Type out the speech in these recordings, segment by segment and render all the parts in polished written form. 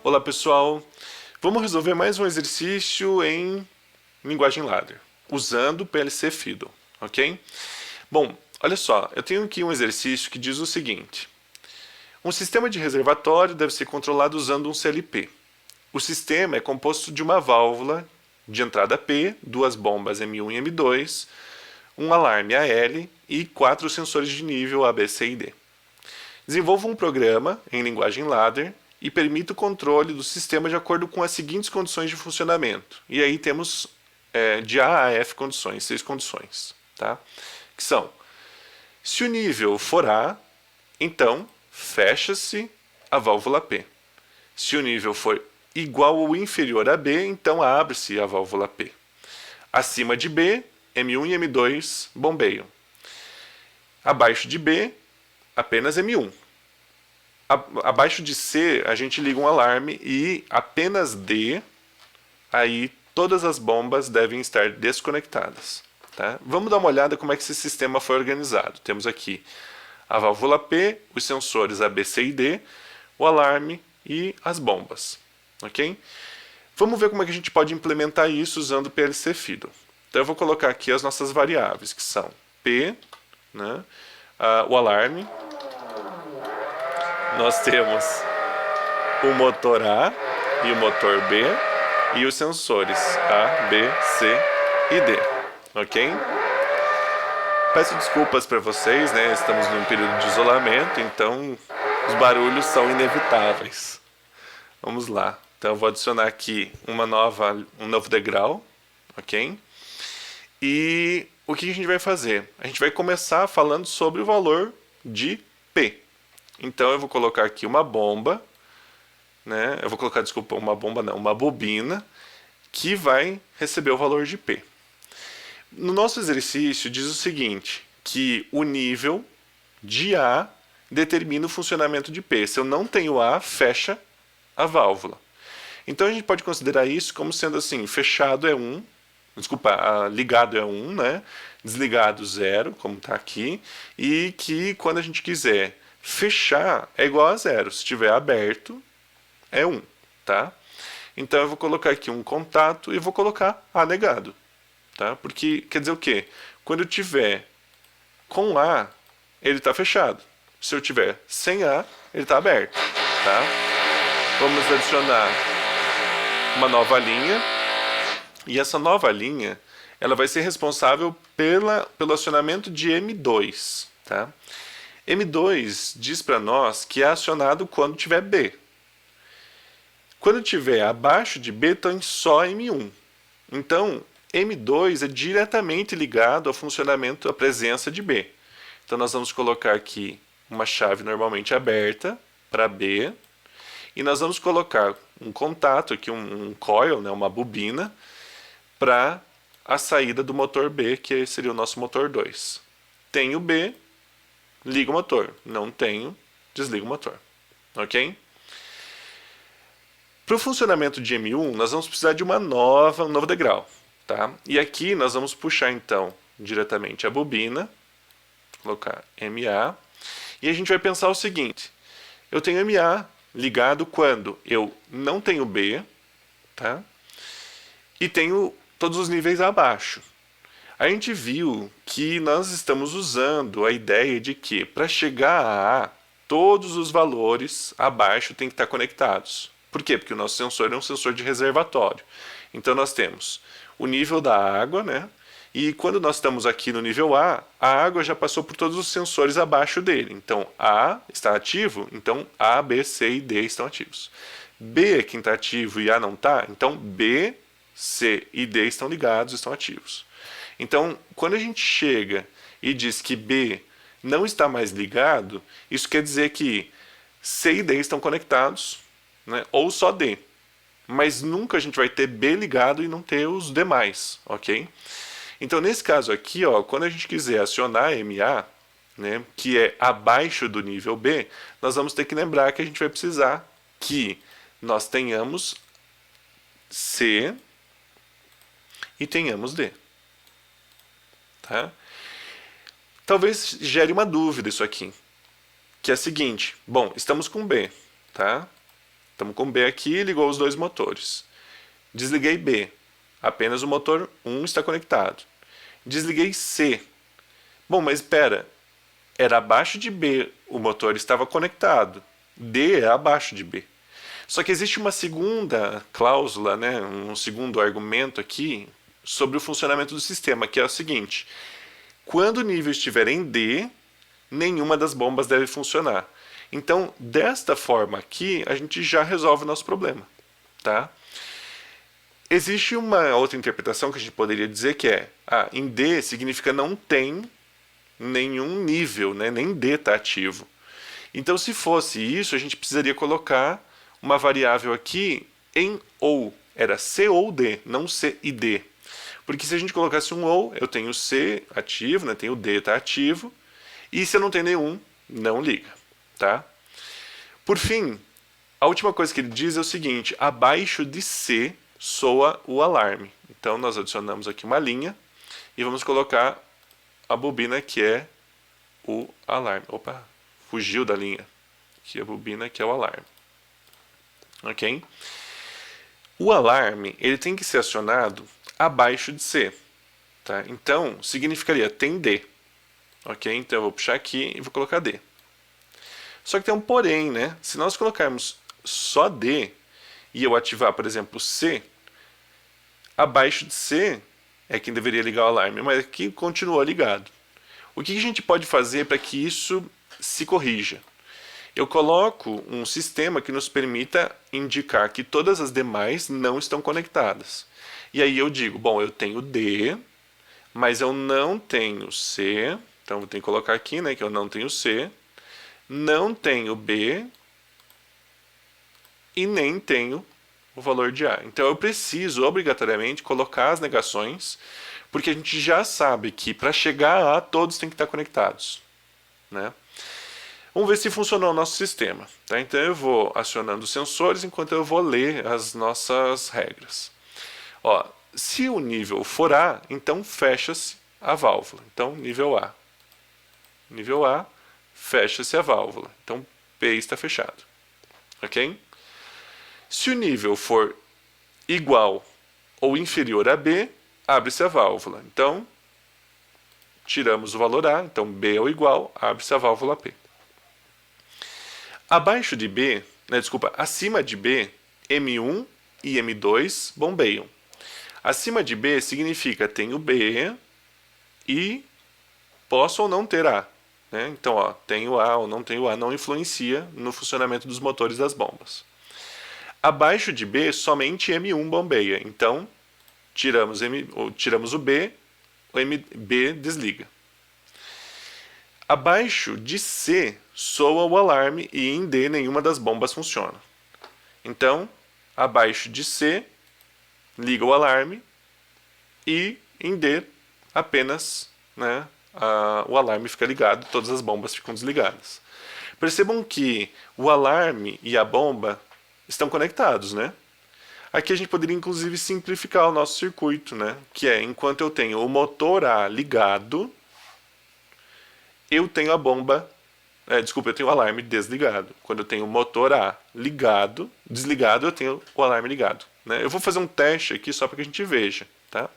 Olá pessoal, vamos resolver mais um exercício em linguagem ladder, usando o PLC Fiddle, ok? Bom, olha só, eu tenho aqui um exercício que diz o seguinte: um sistema de reservatório deve ser controlado usando um CLP. O sistema é composto de uma válvula de entrada P, duas bombas M1 e M2, um alarme AL e 4 sensores de nível A, B, C e D. Desenvolva um programa em linguagem ladder e permita o controle do sistema de acordo com as seguintes condições de funcionamento. E aí temos de A a F condições, 6 condições, tá? Que são: se o nível for A, então fecha-se a válvula P. Se o nível for igual ou inferior a B, então abre-se a válvula P. Acima de B, M1 e M2 bombeiam. Abaixo de B, apenas M1. Abaixo de C, a gente liga um alarme e apenas D, aí todas as bombas devem estar desconectadas. Tá? Vamos dar uma olhada como é que esse sistema foi organizado. Temos aqui a válvula P, os sensores A, B, C e D, o alarme e as bombas. Ok? Vamos ver como é que a gente pode implementar isso usando o PLC Fiddle. Então eu vou colocar aqui as nossas variáveis, que são P, né, o alarme. Nós temos o motor A e o motor B e os sensores A, B, C e D, ok? Peço desculpas para vocês, né? Estamos num período de isolamento, então os barulhos são inevitáveis. Vamos lá. Então eu vou adicionar aqui um novo degrau, ok? E o que a gente vai fazer? A gente vai começar falando sobre o valor de P. Então eu vou colocar aqui uma bomba, né? Eu vou colocar, desculpa, uma bomba não, uma bobina, que vai receber o valor de P. No nosso exercício diz o seguinte, que o nível de A determina o funcionamento de P. Se eu não tenho A, fecha a válvula. Então a gente pode considerar isso como sendo assim: fechado é 1, ligado é 1, né? Desligado 0, como está aqui, e que quando a gente quiser fechar é igual a 0. Se estiver aberto, é 1, tá? Então eu vou colocar aqui um contato e vou colocar A negado, tá? Porque quer dizer o quê? Quando eu tiver com A, ele está fechado. Se eu tiver sem A, ele está aberto, tá? Vamos adicionar uma nova linha, e essa nova linha ela vai ser responsável pelo acionamento de M2, tá? M2 diz para nós que é acionado quando tiver B. Quando tiver abaixo de B, tem só M1. Então, M2 é diretamente ligado ao funcionamento, à presença de B. Então, nós vamos colocar aqui uma chave normalmente aberta para B, e nós vamos colocar um contato aqui, um coil, né, uma bobina, para a saída do motor B, que seria o nosso motor 2. Tenho B, liga o motor. Não tenho, desliga o motor. Ok? Para o funcionamento de M1, nós vamos precisar de um novo degrau. Tá? E aqui nós vamos puxar, então, diretamente a bobina, colocar MA, e a gente vai pensar o seguinte: eu tenho MA ligado quando eu não tenho B, tá? E tenho todos os níveis abaixo. A gente viu que nós estamos usando a ideia de que, para chegar a A, todos os valores abaixo têm que estar conectados. Por quê? Porque o nosso sensor é um sensor de reservatório. Então nós temos o nível da água, né? E quando nós estamos aqui no nível A água já passou por todos os sensores abaixo dele. Então A está ativo, então A, B, C e D estão ativos. B é quem está ativo e A não está, então B, C e D estão ligados, estão ativos. Então, quando a gente chega e diz que B não está mais ligado, isso quer dizer que C e D estão conectados, né, ou só D. Mas nunca a gente vai ter B ligado e não ter os demais, ok? Então, nesse caso aqui, ó, quando a gente quiser acionar MA, né, que é abaixo do nível B, nós vamos ter que lembrar que a gente vai precisar que nós tenhamos C e tenhamos D. Tá? Talvez gere uma dúvida isso aqui, que é a seguinte: bom, estamos com B, tá? Estamos com B aqui, ligou os dois motores. Desliguei B, apenas o motor 1 está conectado. Desliguei C. Bom, mas espera, era abaixo de B, o motor estava conectado. D é abaixo de B. Só que existe uma segunda cláusula, né, um segundo argumento aqui sobre o funcionamento do sistema, que é o seguinte: quando o nível estiver em D, nenhuma das bombas deve funcionar. Então, desta forma aqui, a gente já resolve o nosso problema, tá? Existe uma outra interpretação que a gente poderia dizer que é, em D significa não tem nenhum nível, né? Nem D está ativo. Então, se fosse isso, a gente precisaria colocar uma variável aqui em ou. Era C ou D, não C e D. Porque se a gente colocasse um ou, eu tenho C ativo, né? Tenho D está ativo. E se eu não tenho nenhum, não liga, tá? Por fim, a última coisa que ele diz é o seguinte: abaixo de C soa o alarme. Então, nós adicionamos aqui uma linha e vamos colocar a bobina que é o alarme. Opa, fugiu da linha. Aqui a bobina que é o alarme. Ok? O alarme ele tem que ser acionado abaixo de C. Tá? Então, significaria tem D. Ok? Então, eu vou puxar aqui e vou colocar D. Só que tem um porém, né? Se nós colocarmos só D e eu ativar, por exemplo, C, abaixo de C é quem deveria ligar o alarme, mas aqui continua ligado. O que a gente pode fazer para que isso se corrija? Eu coloco um sistema que nos permita indicar que todas as demais não estão conectadas. E aí eu digo, bom, eu tenho D, mas eu não tenho C, então eu tenho que colocar aqui, né, que eu não tenho C, não tenho B e nem tenho o valor de A. Então eu preciso obrigatoriamente colocar as negações, porque a gente já sabe que para chegar a A todos têm que estar conectados, né? Vamos ver se funcionou o nosso sistema, tá? Então eu vou acionando os sensores enquanto eu vou ler as nossas regras. Ó, se o nível for A, então fecha-se a válvula. Então nível A. Nível A, fecha-se a válvula. Então P está fechado. Ok? Se o nível for igual ou inferior a B, abre-se a válvula. Então, tiramos o valor A, então B é o igual, abre-se a válvula P. Abaixo de B, acima de B, M1 e M2 bombeiam. Acima de B significa tenho B e posso ou não ter A. Né? Então, ó, tenho A ou não tenho A não influencia no funcionamento dos motores das bombas. Abaixo de B, somente M1 bombeia. Então, tiramos o B, B desliga. Abaixo de C, soa o alarme e em D nenhuma das bombas funciona. Então, abaixo de C, liga o alarme e em D apenas, né, o alarme fica ligado, todas as bombas ficam desligadas. Percebam que o alarme e a bomba estão conectados, né? Aqui a gente poderia inclusive simplificar o nosso circuito, né? Que é, enquanto eu tenho o motor A ligado, eu tenho a bomba, eu tenho o alarme desligado. Quando eu tenho o motor A ligado, desligado, eu tenho o alarme ligado. Né? Eu vou fazer um teste aqui só para que a gente veja, tá?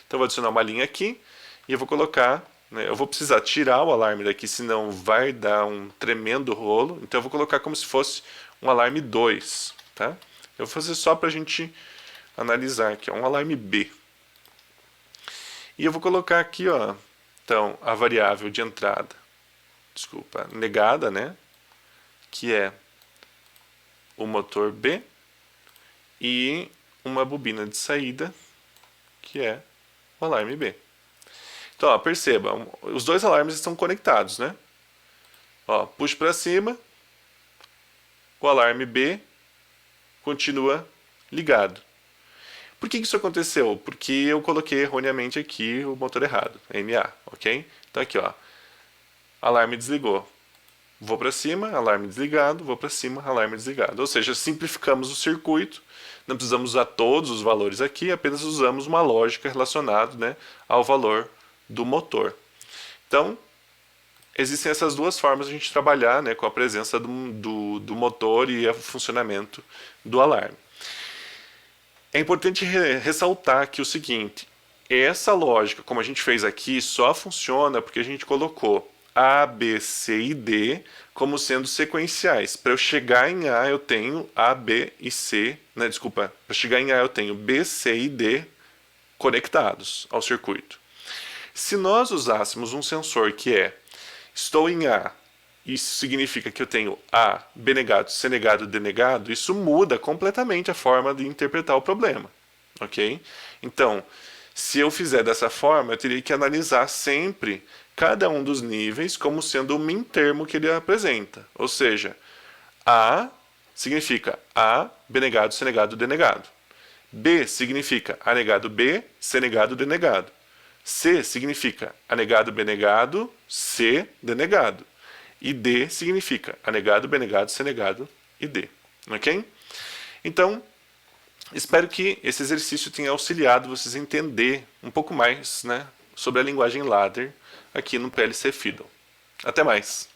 Então eu vou adicionar uma linha aqui e eu vou colocar, né, eu vou precisar tirar o alarme daqui, senão vai dar um tremendo rolo. Então eu vou colocar como se fosse um alarme 2, tá? Eu vou fazer só para a gente analisar aqui, um alarme B. E eu vou colocar aqui, ó, então, a variável de entrada, negada, né? Que é o motor B e uma bobina de saída, que é o alarme B. Então, ó, perceba, os dois alarmes estão conectados, né? Ó, puxo para cima, o alarme B continua ligado. Por que isso aconteceu? Porque eu coloquei erroneamente aqui o motor errado, MA, ok? Então aqui, ó, alarme desligou. Vou para cima, alarme desligado, vou para cima, alarme desligado. Ou seja, simplificamos o circuito, não precisamos usar todos os valores aqui, apenas usamos uma lógica relacionada, né, ao valor do motor. Então, existem essas duas formas de a gente trabalhar, né, com a presença do motor e o funcionamento do alarme. É importante ressaltar aqui o seguinte: essa lógica, como a gente fez aqui, só funciona porque a gente colocou A, B, C e D como sendo sequenciais. Para eu chegar em A, eu tenho A, B e C, né, desculpa, para chegar em A eu tenho B, C e D conectados ao circuito. Se nós usássemos um sensor que é estou em A, isso significa que eu tenho A, B negado, C negado, D negado, isso muda completamente a forma de interpretar o problema, ok? Então, se eu fizer dessa forma, eu teria que analisar sempre cada um dos níveis como sendo o min termo que ele apresenta, ou seja, A significa A, B negado, C negado, D negado. B significa A negado B, C negado, D negado. C significa A negado, B negado, C, D negado. E D significa A negado, B negado, C negado e D. Ok? Então, espero que esse exercício tenha auxiliado vocês a entender um pouco mais, né, sobre a linguagem ladder aqui no PLC Fiddle. Até mais!